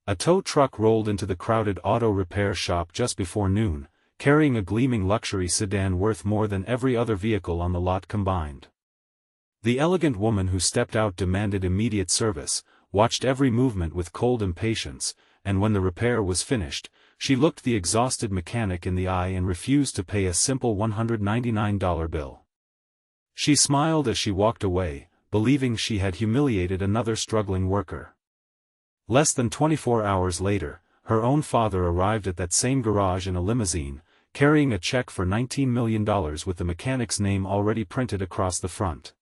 A tow truck rolled into the crowded auto repair shop just before noon, carrying a gleaming luxury sedan worth more than every other vehicle on the lot combined. The elegant woman who stepped out demanded immediate service, watched every movement with cold impatience, and when the repair was finished, she looked the exhausted mechanic in the eye and refused to pay a simple $199 bill. She smiled as she walked away, believing she had humiliated another struggling worker. Less than 24 hours later, her own father arrived at that same garage in a limousine, carrying a check for $19 million with the mechanic's name already printed across the front.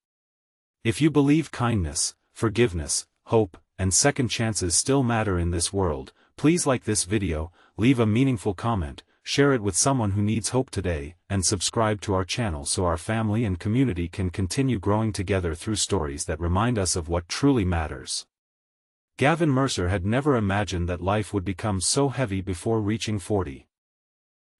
If you believe kindness, forgiveness, hope, and second chances still matter in this world, please like this video, leave a meaningful comment, share it with someone who needs hope today, and subscribe to our channel so our family and community can continue growing together through stories that remind us of what truly matters. Gavin Mercer had never imagined that life would become so heavy before reaching 40.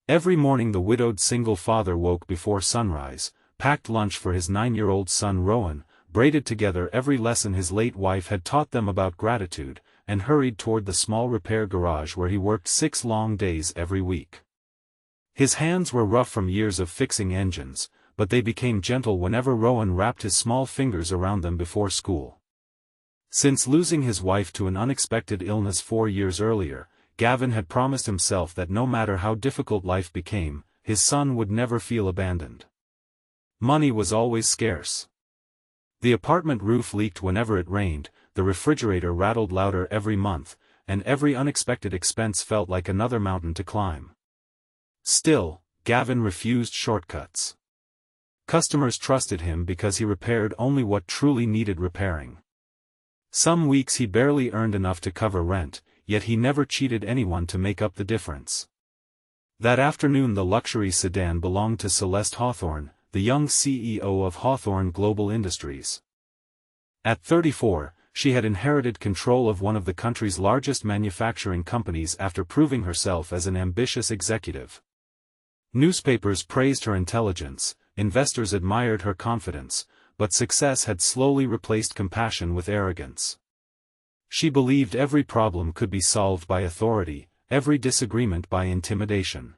Every morning the widowed single father woke before sunrise, packed lunch for his 9-year-old son Rowan, braided together every lesson his late wife had taught them about gratitude, and hurried toward the small repair garage where he worked 6 long days every week. His hands were rough from years of fixing engines, but they became gentle whenever Rowan wrapped his small fingers around them before school. Since losing his wife to an unexpected illness 4 years earlier, Gavin had promised himself that no matter how difficult life became, his son would never feel abandoned. Money was always scarce. The apartment roof leaked whenever it rained, the refrigerator rattled louder every month, and every unexpected expense felt like another mountain to climb. Still, Gavin refused shortcuts. Customers trusted him because he repaired only what truly needed repairing. Some weeks he barely earned enough to cover rent, yet he never cheated anyone to make up the difference. That afternoon the luxury sedan belonged to Celeste Hawthorne, the young CEO of Hawthorne Global Industries. At 34, she had inherited control of one of the country's largest manufacturing companies after proving herself as an ambitious executive. Newspapers praised her intelligence, investors admired her confidence, but success had slowly replaced compassion with arrogance. She believed every problem could be solved by authority, every disagreement by intimidation.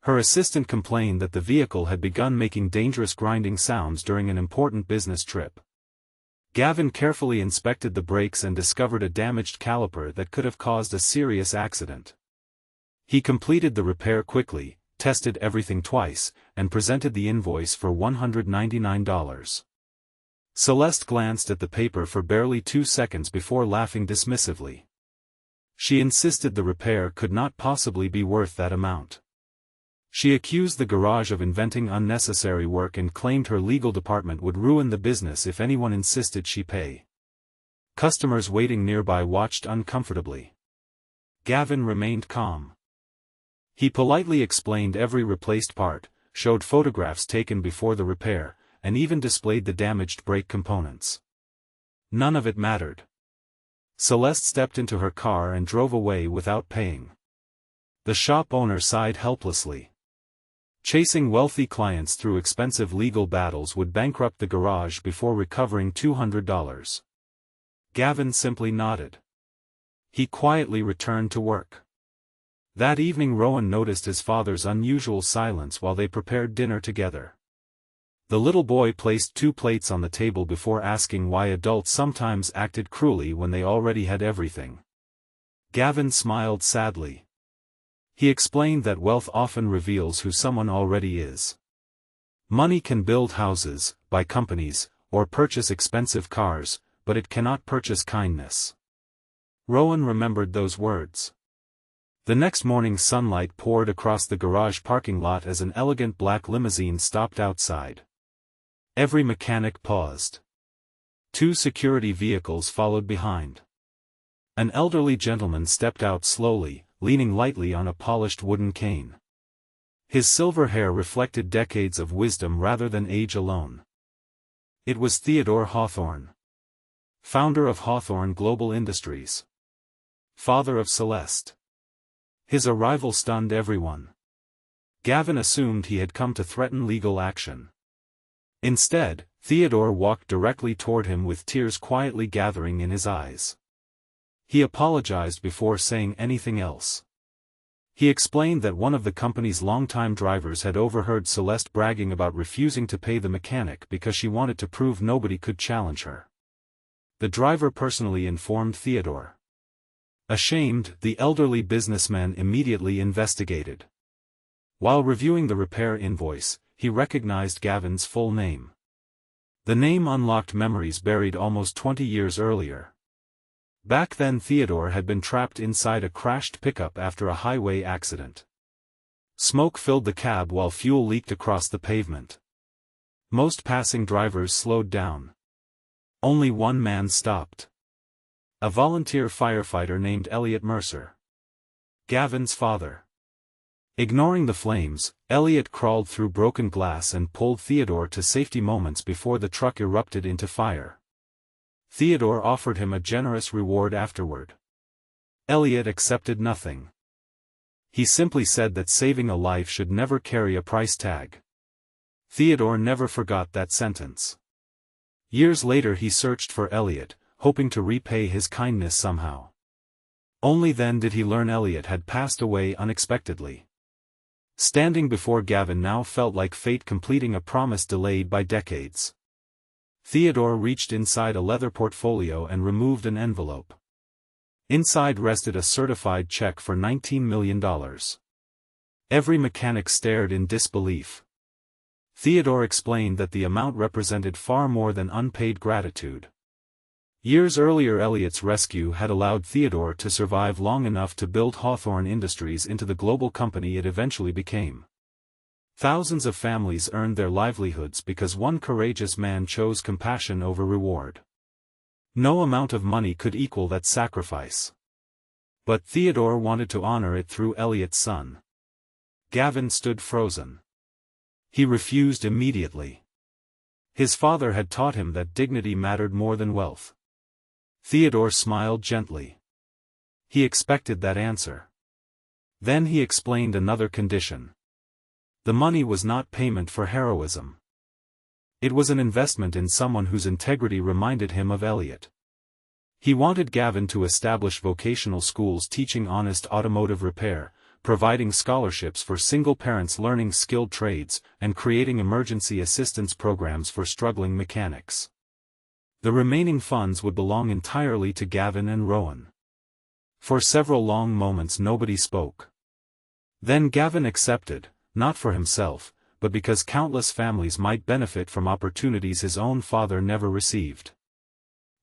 Her assistant complained that the vehicle had begun making dangerous grinding sounds during an important business trip. Gavin carefully inspected the brakes and discovered a damaged caliper that could have caused a serious accident. He completed the repair quickly, tested everything twice, and presented the invoice for $199. Celeste glanced at the paper for barely 2 seconds before laughing dismissively. She insisted the repair could not possibly be worth that amount. She accused the garage of inventing unnecessary work and claimed her legal department would ruin the business if anyone insisted she pay. Customers waiting nearby watched uncomfortably. Gavin remained calm. He politely explained every replaced part, showed photographs taken before the repair, and even displayed the damaged brake components. None of it mattered. Celeste stepped into her car and drove away without paying. The shop owner sighed helplessly. Chasing wealthy clients through expensive legal battles would bankrupt the garage before recovering $200. Gavin simply nodded. He quietly returned to work. That evening Rowan noticed his father's unusual silence while they prepared dinner together. The little boy placed 2 plates on the table before asking why adults sometimes acted cruelly when they already had everything. Gavin smiled sadly. He explained that wealth often reveals who someone already is. Money can build houses, buy companies, or purchase expensive cars, but it cannot purchase kindness. Rowan remembered those words. The next morning sunlight poured across the garage parking lot as an elegant black limousine stopped outside. Every mechanic paused. 2 security vehicles followed behind. An elderly gentleman stepped out slowly, leaning lightly on a polished wooden cane. His silver hair reflected decades of wisdom rather than age alone. It was Theodore Hawthorne, founder of Hawthorne Global Industries, father of Celeste. His arrival stunned everyone. Gavin assumed he had come to threaten legal action. Instead, Theodore walked directly toward him with tears quietly gathering in his eyes. He apologized before saying anything else. He explained that one of the company's longtime drivers had overheard Celeste bragging about refusing to pay the mechanic because she wanted to prove nobody could challenge her. The driver personally informed Theodore. Ashamed, the elderly businessman immediately investigated. While reviewing the repair invoice, he recognized Gavin's full name. The name unlocked memories buried almost 20 years earlier. Back then Theodore had been trapped inside a crashed pickup after a highway accident. Smoke filled the cab while fuel leaked across the pavement. Most passing drivers slowed down. Only one man stopped. A volunteer firefighter named Elliot Mercer. Gavin's father. Ignoring the flames, Elliot crawled through broken glass and pulled Theodore to safety moments before the truck erupted into fire. Theodore offered him a generous reward afterward. Elliot accepted nothing. He simply said that saving a life should never carry a price tag. Theodore never forgot that sentence. Years later he searched for Elliot, hoping to repay his kindness somehow. Only then did he learn Elliot had passed away unexpectedly. Standing before Gavin now felt like fate completing a promise delayed by decades. Theodore reached inside a leather portfolio and removed an envelope. Inside rested a certified check for $19 million. Every mechanic stared in disbelief. Theodore explained that the amount represented far more than unpaid gratitude. Years earlier Elliot's rescue had allowed Theodore to survive long enough to build Hawthorne Industries into the global company it eventually became. Thousands of families earned their livelihoods because one courageous man chose compassion over reward. No amount of money could equal that sacrifice. But Theodore wanted to honor it through Elliot's son. Gavin stood frozen. He refused immediately. His father had taught him that dignity mattered more than wealth. Theodore smiled gently. He expected that answer. Then he explained another condition. The money was not payment for heroism. It was an investment in someone whose integrity reminded him of Elliot. He wanted Gavin to establish vocational schools teaching honest automotive repair, providing scholarships for single parents learning skilled trades, and creating emergency assistance programs for struggling mechanics. The remaining funds would belong entirely to Gavin and Rowan. For several long moments nobody spoke. Then Gavin accepted, not for himself, but because countless families might benefit from opportunities his own father never received.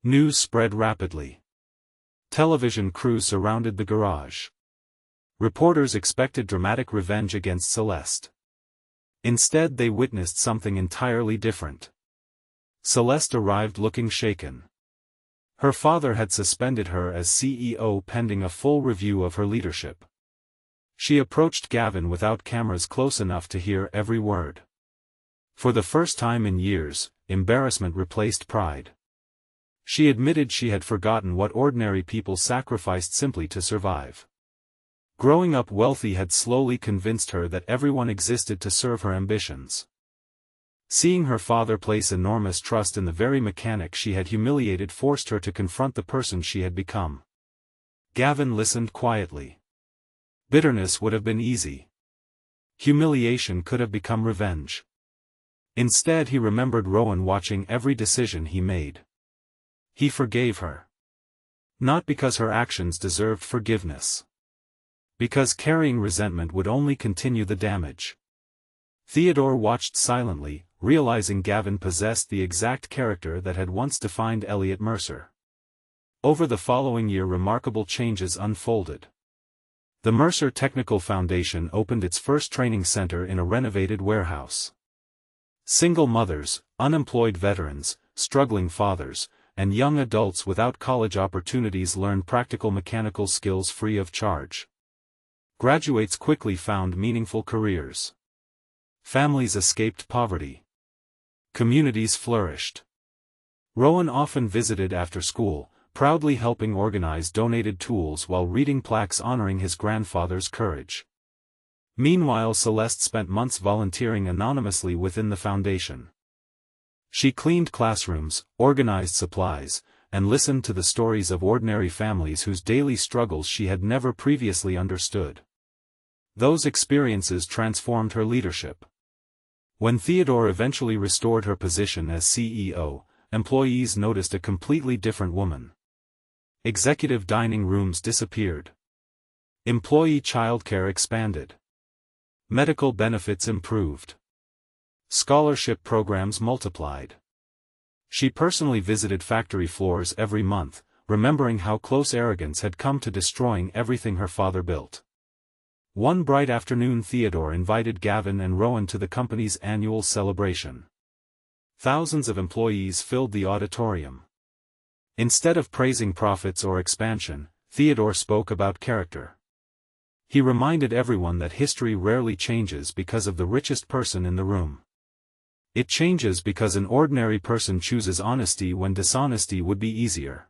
News spread rapidly. Television crews surrounded the garage. Reporters expected dramatic revenge against Celeste. Instead they witnessed something entirely different. Celeste arrived looking shaken. Her father had suspended her as CEO pending a full review of her leadership. She approached Gavin without cameras close enough to hear every word. For the first time in years, embarrassment replaced pride. She admitted she had forgotten what ordinary people sacrificed simply to survive. Growing up wealthy had slowly convinced her that everyone existed to serve her ambitions. Seeing her father place enormous trust in the very mechanic she had humiliated forced her to confront the person she had become. Gavin listened quietly. Bitterness would have been easy. Humiliation could have become revenge. Instead he remembered Rowan watching every decision he made. He forgave her. Not because her actions deserved forgiveness. Because carrying resentment would only continue the damage. Theodore watched silently, realizing Gavin possessed the exact character that had once defined Elliot Mercer. Over the following year remarkable changes unfolded. The Mercer Technical Foundation opened its first training center in a renovated warehouse. Single mothers, unemployed veterans, struggling fathers, and young adults without college opportunities learned practical mechanical skills free of charge. Graduates quickly found meaningful careers. Families escaped poverty. Communities flourished. Rowan often visited after school, proudly helping organize donated tools while reading plaques honoring his grandfather's courage. Meanwhile Celeste spent months volunteering anonymously within the foundation. She cleaned classrooms, organized supplies, and listened to the stories of ordinary families whose daily struggles she had never previously understood. Those experiences transformed her leadership. When Theodore eventually restored her position as CEO, employees noticed a completely different woman. Executive dining rooms disappeared. Employee childcare expanded. Medical benefits improved. Scholarship programs multiplied. She personally visited factory floors every month, remembering how close arrogance had come to destroying everything her father built. One bright afternoon Theodore invited Gavin and Rowan to the company's annual celebration. Thousands of employees filled the auditorium. Instead of praising profits or expansion, Theodore spoke about character. He reminded everyone that history rarely changes because of the richest person in the room. It changes because an ordinary person chooses honesty when dishonesty would be easier.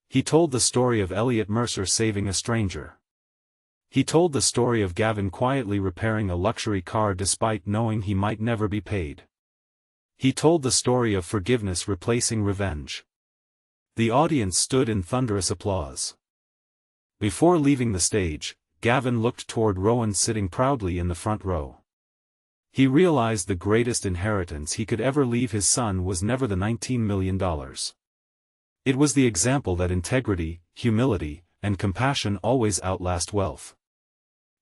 He told the story of Elliot Mercer saving a stranger. He told the story of Gavin quietly repairing a luxury car despite knowing he might never be paid. He told the story of forgiveness replacing revenge. The audience stood in thunderous applause. Before leaving the stage, Gavin looked toward Rowan sitting proudly in the front row. He realized the greatest inheritance he could ever leave his son was never the $19 million. It was the example that integrity, humility, and compassion always outlast wealth.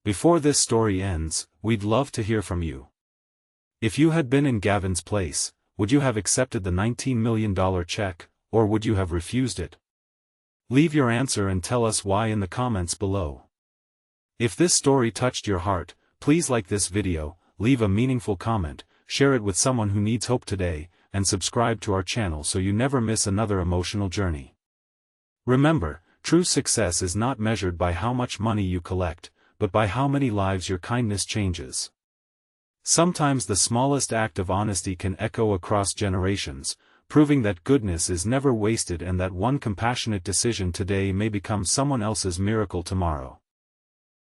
Before this story ends, we'd love to hear from you. If you had been in Gavin's place, would you have accepted the $19 million check, or would you have refused it? Leave your answer and tell us why in the comments below. If this story touched your heart, please like this video, leave a meaningful comment, share it with someone who needs hope today, and subscribe to our channel so you never miss another emotional journey. Remember, true success is not measured by how much money you collect, but by how many lives your kindness changes. Sometimes the smallest act of honesty can echo across generations, proving that goodness is never wasted and that one compassionate decision today may become someone else's miracle tomorrow.